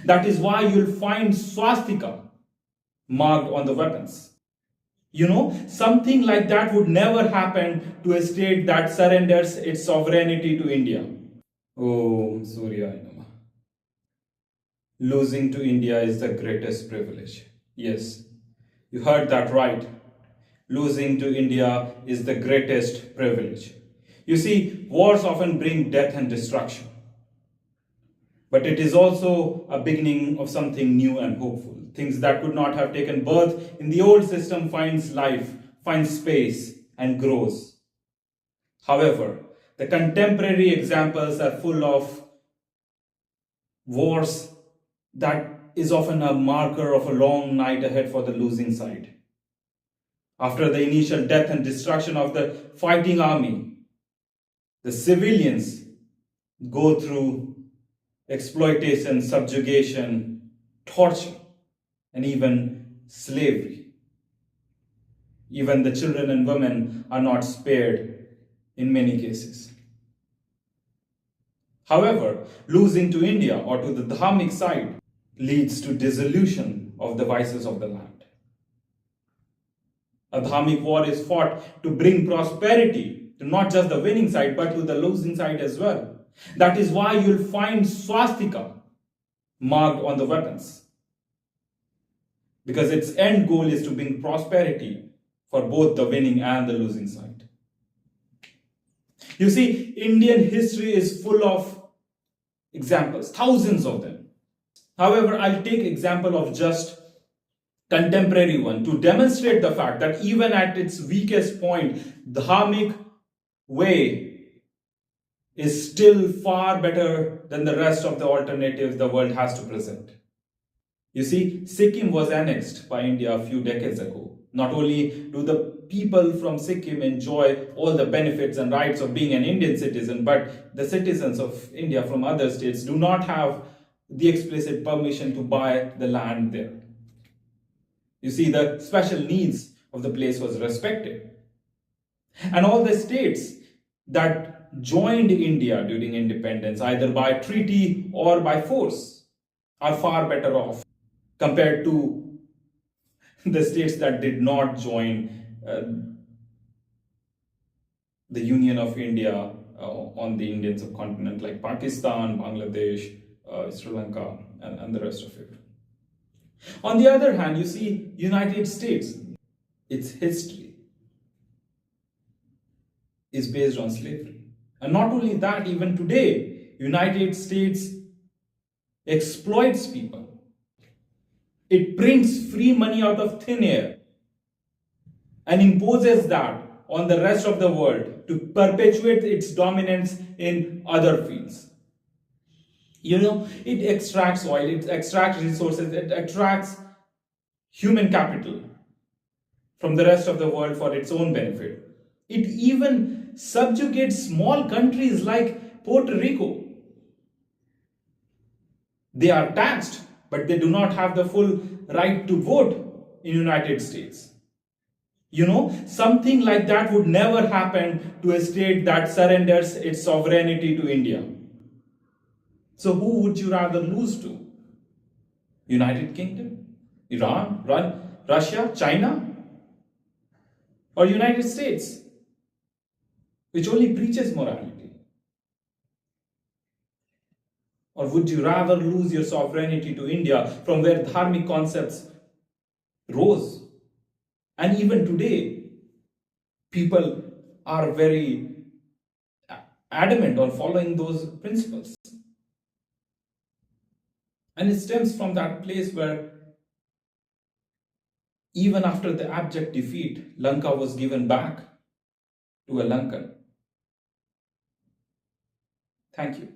That is why you'll find swastika marked on the weapons. Something like that would never happen to a state that surrenders its sovereignty to India. Oh, Surya, I know. Losing to India is the greatest privilege. Yes, you heard that right. Losing to India is the greatest privilege. You see, wars often bring death and destruction. But it is also a beginning of something new and hopeful. Things that could not have taken birth in the old system finds life, finds space, and grows. However, the contemporary examples are full of wars that is often a marker of a long night ahead for the losing side. After the initial death and destruction of the fighting army, the civilians go through exploitation, subjugation, torture, and even slavery. Even the children and women are not spared in many cases. However, losing to India or to the dharmic side leads to dissolution of the vices of the land. A dharmic war is fought to bring prosperity to not just the winning side but to the losing side as well. That is why you'll find swastika marked on the weapons. Because its end goal is to bring prosperity for both the winning and the losing side. You see, Indian history is full of examples, thousands of them. However, I'll take example of just contemporary one to demonstrate the fact that even at its weakest point, the dharmic way is still far better than the rest of the alternatives the world has to present. You see, Sikkim was annexed by India a few decades ago. Not only do the people from Sikkim enjoy all the benefits and rights of being an Indian citizen, but the citizens of India from other states do not have the explicit permission to buy the land there. You see, the special needs of the place was respected. And all the states that joined India during independence, either by treaty or by force, are far better off compared to the states that did not join the Union of India on the Indian subcontinent, like Pakistan, Bangladesh, Sri Lanka, and the rest of it. On the other hand, you see, United States, its history is based on slavery. And not only that, even today, United States exploits people. It prints free money out of thin air and imposes that on the rest of the world to perpetuate its dominance in other fields. It extracts oil, it extracts resources, it attracts human capital from the rest of the world for its own benefit. It even subjugates small countries like Puerto Rico. They are taxed, but they do not have the full right to vote in the United States. Something like that would never happen to a state that surrenders its sovereignty to India. So who would you rather lose to? United Kingdom? Iran? Russia? China? Or United States, which only preaches morality? Or would you rather lose your sovereignty to India, from where dharmic concepts rose? And even today, people are very adamant on following those principles. And it stems from that place where even after the abject defeat, Lanka was given back to a Lankan. Thank you.